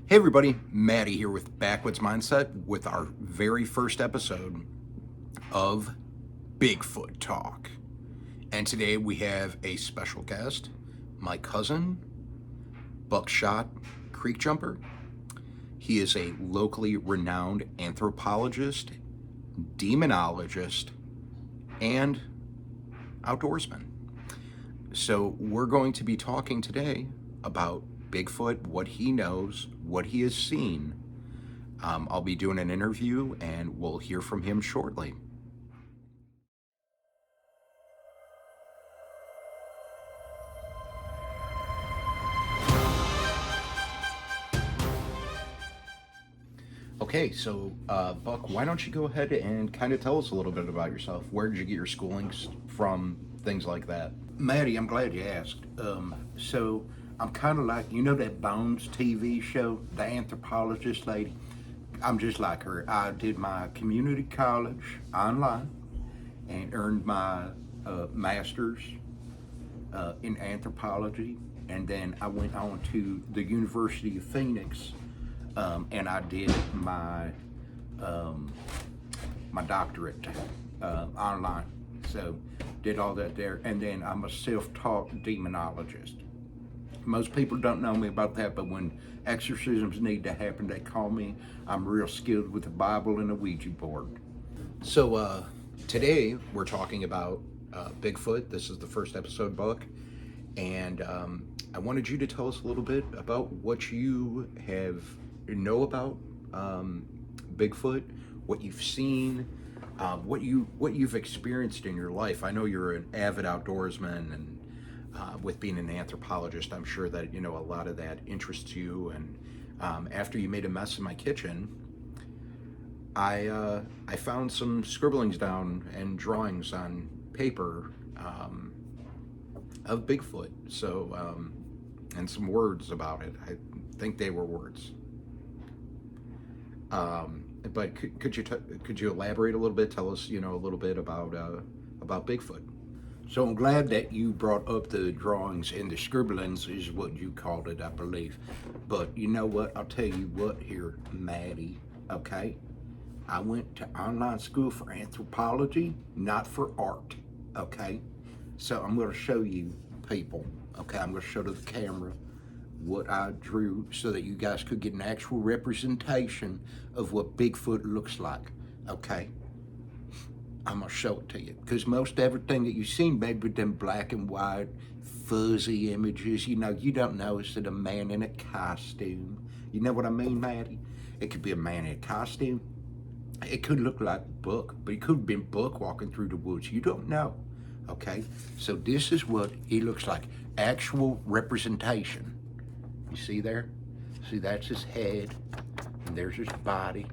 Hey everybody, Maddie here with Backwoods Mindset with our very first episode of Bigfoot Talk. And today we have a special guest, my cousin, Buckshot Creek Jumper. He is a locally renowned anthropologist, demonologist, and outdoorsman. So we're going to be talking today about Bigfoot, what he knows, what he has seen. I'll be doing an interview and we'll hear from him shortly. Okay, so Buck, why don't you go ahead and kind of tell us a little bit about yourself? Where did you get your schoolings from, things like that? Maddie, I'm glad you asked. So I'm kind of like, you know that Bones TV show, the anthropologist lady? I'm just like her. I did my community college online and earned my master's in anthropology. And then I went on to the University of Phoenix and I did my my doctorate online. So did all that there, and then I'm a self-taught demonologist. Most people don't know me about that, but when exorcisms need to happen, they call me. I'm real skilled with the Bible and a Ouija board. So today we're talking about Bigfoot. This is the first episode, Buck, and I wanted you to tell us a little bit about what you know about Bigfoot, what you've seen, what you've experienced in your life. I know you're an avid outdoorsman, and with being an anthropologist, I'm sure that a lot of that interests you. And after you made a mess in my kitchen, I found some scribblings down and drawings on paper of Bigfoot. So and some words about it. I think they were words. But could you elaborate a little bit? Tell us, a little bit about Bigfoot. So I'm glad that you brought up the drawings, and the scribblings is what you called it, I believe. But you know what? I'll tell you what here, Maddie, okay? I went to online school for anthropology, not for art, okay? So I'm going to show you people, okay? I'm going to show to the camera what I drew so that you guys could get an actual representation of what Bigfoot looks like, okay? I'm gonna show it to you, because most everything that you've seen, baby, with them black and white fuzzy images, you don't notice that a man in a costume, you know what I mean, Maddie? It could be a man in a costume, it could look like Buck, but it could have been Buck walking through the woods, you don't know, okay? So this is what he looks like, actual representation. You see there? See, that's his head, and there's his body,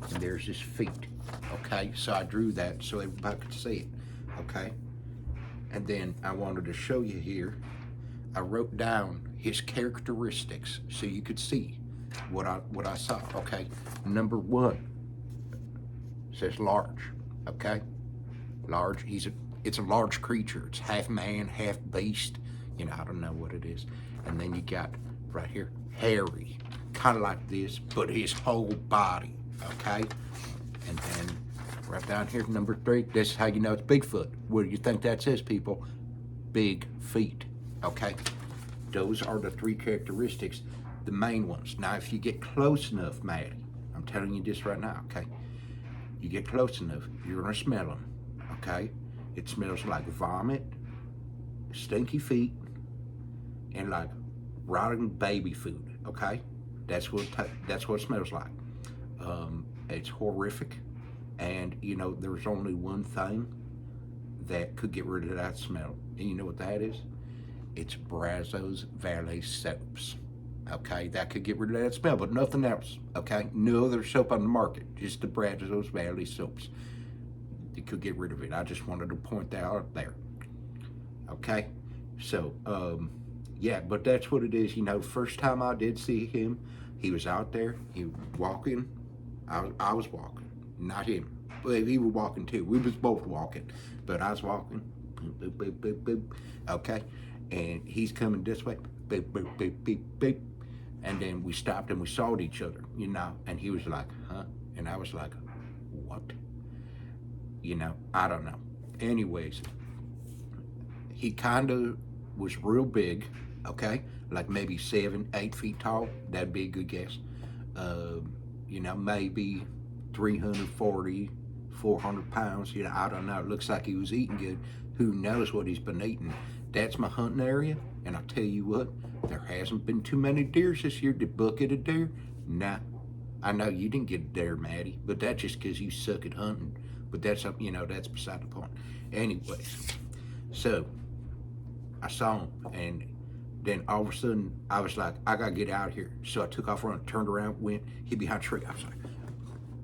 and there's his feet. Okay, so I drew that so everybody could see it. Okay, and then I wanted to show you here. I wrote down his characteristics so you could see what I saw. Okay, number one says large. Okay, large. It's a large creature. It's half man, half beast. I don't know what it is. And then you got right here, hairy, kind of like this, but his whole body, okay? And then right down here, number three, this is how you know it's Bigfoot. What do you think that says, people? Big feet, okay? Those are the three characteristics, the main ones. Now, if you get close enough, Maddie, I'm telling you this right now, okay? You get close enough, you're gonna smell them, okay? It smells like vomit, stinky feet, and like rotting baby food, okay? That's what it smells like. It's horrific, and there's only one thing that could get rid of that smell, and you know what that is? It's Brazos Valley soaps, okay? That could get rid of that smell, but nothing else, okay? No other soap on the market, just the Brazos Valley soaps. It could get rid of it. I just wanted to point that out there, okay? So, yeah, but that's what it is. First time I did see him, he was out there, he was walking, I was walking, not him. Well, he was walking too. We was both walking, but I was walking, boop, boop, boop, boop, boop, okay? And he's coming this way, beep, beep, beep, beep, beep. And then we stopped and we saw each other, you know, and he was like, huh? And I was like, what? You know, I don't know. Anyways, he kind of was real big, okay? Like maybe 7, 8 feet tall. That'd be a good guess. You know, maybe 340, 400 pounds. You know, I don't know. It looks like he was eating good. Who knows what he's been eating? That's my hunting area. And I'll tell you what, there hasn't been too many deers this year. Did Buck get a deer? Nah. I know you didn't get a deer, Maddie, but that's just because you suck at hunting. But that's, you know, that's beside the point. Anyways, so I saw him, and then all of a sudden I was like, I gotta get out of here. So I took off running, turned around, went, hid behind a tree. I was like,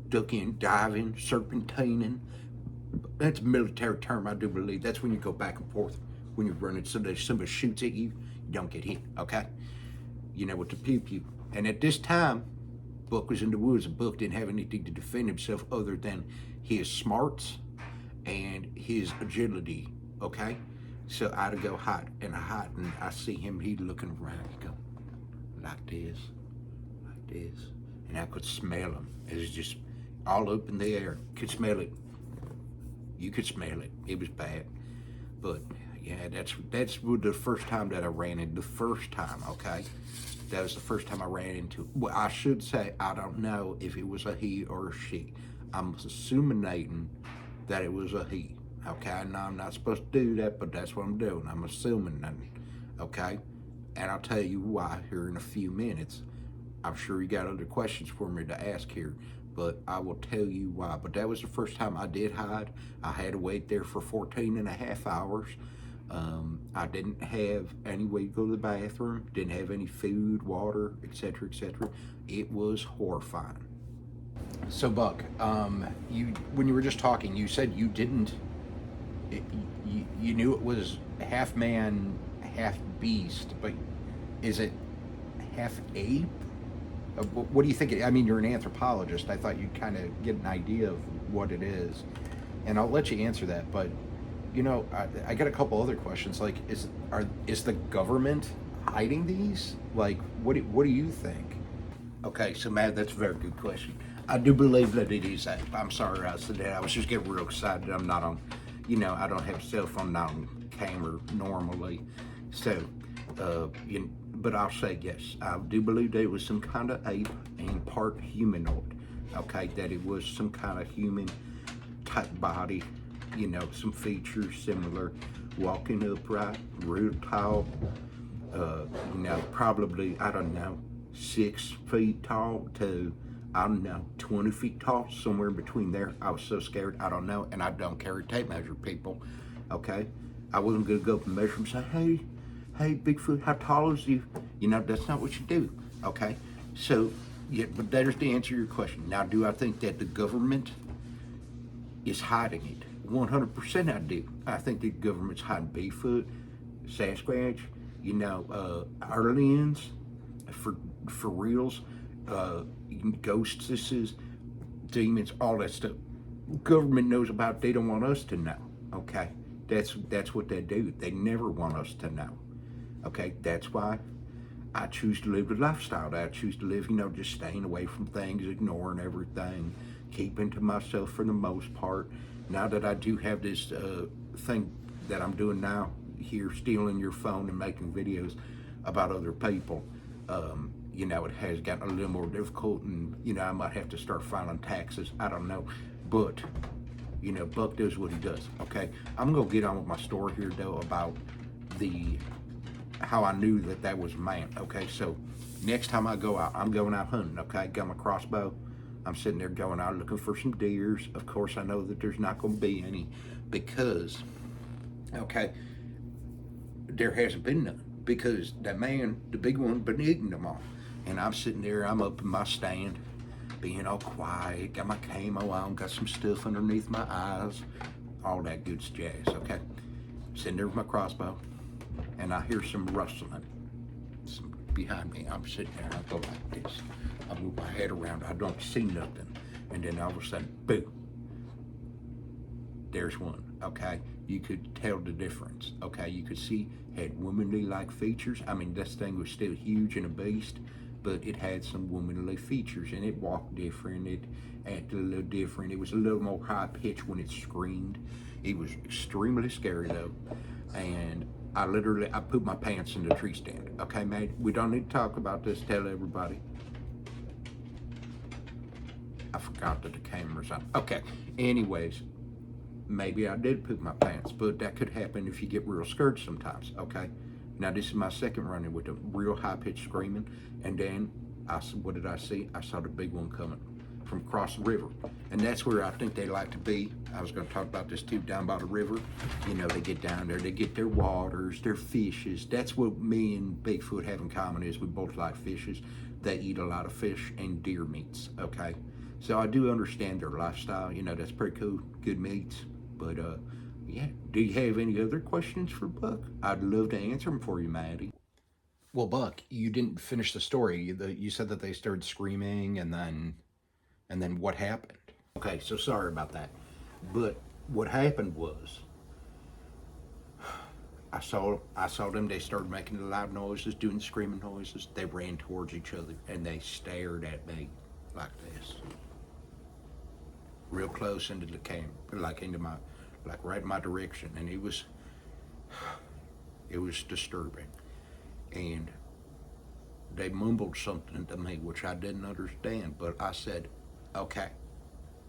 ducking, diving, serpentining. That's a military term, I do believe. That's when you go back and forth when you're running, so that if somebody shoots at you, you don't get hit, okay? You know, with the pew-pew. And at this time, Buck was in the woods, and Buck didn't have anything to defend himself other than his smarts and his agility, okay? So I'd go hide, and I see him, he'd looking around, he'd go, like this, and I could smell him. It was just all up in the air, could smell it. You could smell it, it was bad. But yeah, that's the first time that I ran into, the first time, okay? That was the first time I ran into, well, I should say, I don't know if it was a he or a she. I'm assuming that it was a he, okay? No, I'm not supposed to do that, but that's what I'm doing. I'm assuming, okay? And I'll tell you why here in a few minutes. I'm sure you got other questions for me to ask here, but I will tell you why. But that was the first time I did hide. I had to wait there for 14 and a half hours. I didn't have any way to go to the bathroom, didn't have any food, water, etc., etc. It was horrifying. So Buck, when you were just talking, you said you didn't, you knew it was half man, half beast, but is it half ape? What do you think? I mean, you're an anthropologist. I thought you'd kind of get an idea of what it is, and I'll let you answer that. But you know, I got a couple other questions. Like, is the government hiding these? Like, what do you think? Okay, so Matt, that's a very good question. I do believe that it is ape. I'm sorry I said that. I was just getting real excited. I'm not on, you know, I don't have a cell phone, not on camera normally. So, but I'll say yes. I do believe that it was some kind of ape and part humanoid. Okay, that it was some kind of human type body, you know, some features similar, walking upright, real tall, you know, probably, I don't know, 6 feet tall to, I don't know, 20 feet tall, somewhere in between there. I was so scared, I don't know, and I don't carry tape measure, people, okay? I wasn't gonna go up and measure and say, hey, Bigfoot, how tall is you? You know, that's not what you do, okay? So, yeah, but there's the answer to your question. Now, do I think that the government is hiding it? 100% I do. I think the government's hiding Bigfoot, Sasquatch, you know, aliens, for reals, ghostesses, demons, all that stuff. Government knows about it. They don't want us to know, okay? That's what they do. They never want us to know, okay? That's why I choose to live the lifestyle that I choose to live, you know, just staying away from things, ignoring everything, keeping to myself for the most part. Now that I do have this thing that I'm doing now here, stealing your phone and making videos about other people, you know, it has gotten a little more difficult, and, you know, I might have to start filing taxes. I don't know. But, you know, Buck does what he does, okay? I'm going to get on with my story here, though, about how I knew that was a man, okay? So, next time I go out, I'm going out hunting, okay? Got my crossbow. I'm sitting there going out looking for some deers. Of course, I know that there's not going to be any because, okay, there hasn't been none because that man, the big one, been eating them all. And I'm sitting there, I'm up in my stand, being all quiet, got my camo on, got some stuff underneath my eyes, all that good jazz, okay? Sitting there with my crossbow, and I hear some rustling behind me. I'm sitting there, I go like this. I move my head around, I don't see nothing. And then all of a sudden, boom, there's one, okay? You could tell the difference, okay? You could see, had womanly-like features. I mean, this thing was still huge and a beast, but it had some womanly features, and it walked different, it acted a little different, it was a little more high pitched when it screamed. It was extremely scary though, and I put my pants in the tree stand. Okay, mate, we don't need to talk about this, tell everybody. I forgot that the camera's on. Okay, anyways, maybe I did poop my pants, but that could happen if you get real scared sometimes, okay? Now, this is my second run-in with a real high-pitched screaming, and then, what did I see? I saw the big one coming from across the river, and that's where I think they like to be. I was going to talk about this too, down by the river. You know, they get down there, they get their waters, their fishes. That's what me and Bigfoot have in common, is we both like fishes. They eat a lot of fish and deer meats, okay? So I do understand their lifestyle. You know, that's pretty cool, good meats. But yeah, do you have any other questions for Buck? I'd love to answer them for you, Maddie. Well, Buck, you didn't finish the story. You said that they started screaming, and then what happened? Okay, so sorry about that. But what happened was, I saw them. They started making the loud noises, doing screaming noises. They ran towards each other, and they stared at me like this, real close into the camera, like right in my direction, and it was disturbing. And they mumbled something to me which I didn't understand, but I said, okay,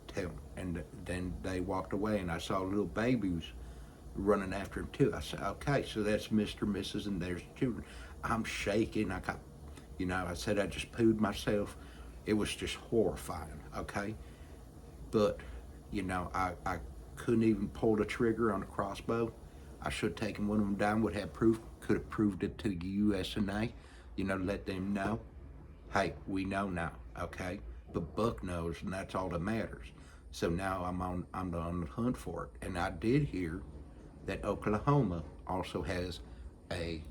tell them. And then they walked away, and I saw little babies running after him too. I said, okay, so that's Mr., Mrs., and there's the children. I'm shaking. I said I just pooed myself. It was just horrifying, okay? But, I couldn't even pull the trigger on the crossbow. I should have taken one of them down, would have proof, could have proved it to the USNA, let them know. Hey, we know now, okay? But Buck knows, and that's all that matters. So now I'm on the hunt for it. And I did hear that Oklahoma also has a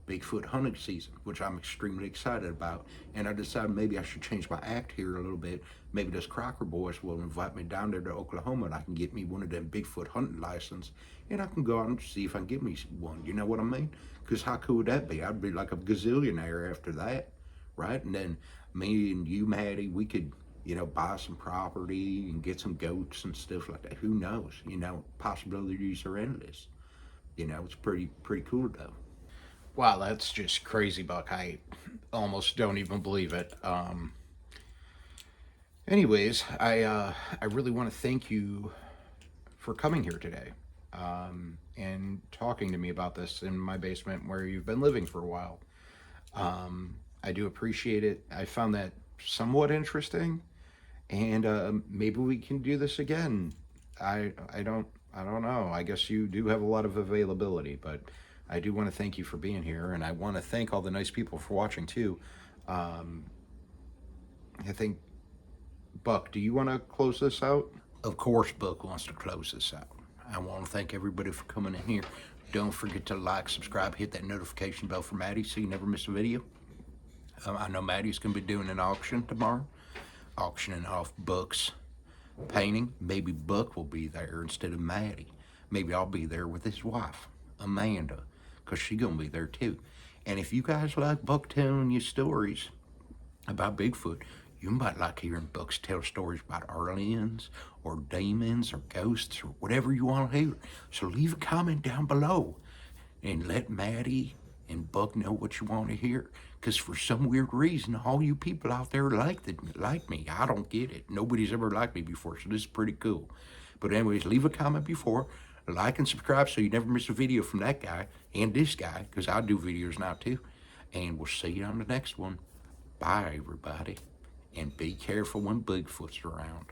Bigfoot hunting season, which I'm extremely excited about. And I decided maybe I should change my act here a little bit. Maybe those Crocker boys will invite me down there to Oklahoma, and I can get me one of them Bigfoot hunting license, and I can go out and see if I can get me one. You know what I mean? Because how cool would that be? I'd be like a gazillionaire after that, right? And then me and you, Maddie, we could, buy some property and get some goats and stuff like that. Who knows? Possibilities are endless. It's pretty cool though. Wow, that's just crazy, Buck. I almost don't even believe it. Anyways, I really want to thank you for coming here today and talking to me about this in my basement where you've been living for a while. I do appreciate it. I found that somewhat interesting, and maybe we can do this again. I don't know. I guess you do have a lot of availability, but I do want to thank you for being here, and I want to thank all the nice people for watching too. I think, Buck, do you want to close this out? Of course, Buck wants to close this out. I want to thank everybody for coming in here. Don't forget to like, subscribe, hit that notification bell for Maddie so you never miss a video. I know Maddie's going to be doing an auction tomorrow, auctioning off Buck's painting. Maybe Buck will be there instead of Maddie. Maybe I'll be there with his wife, Amanda, because she's going to be there too. And if you guys like Buck telling you stories about Bigfoot, you might like hearing Bucks tell stories about aliens or demons or ghosts or whatever you want to hear. So leave a comment down below and let Maddie and Buck know what you want to hear. Because for some weird reason, all you people out there like me. I don't get it. Nobody's ever liked me before, so this is pretty cool. But anyways, leave a comment before. Like and subscribe so you never miss a video from that guy and this guy, because I do videos now too. And we'll see you on the next one. Bye, everybody. And be careful when Bigfoot's around.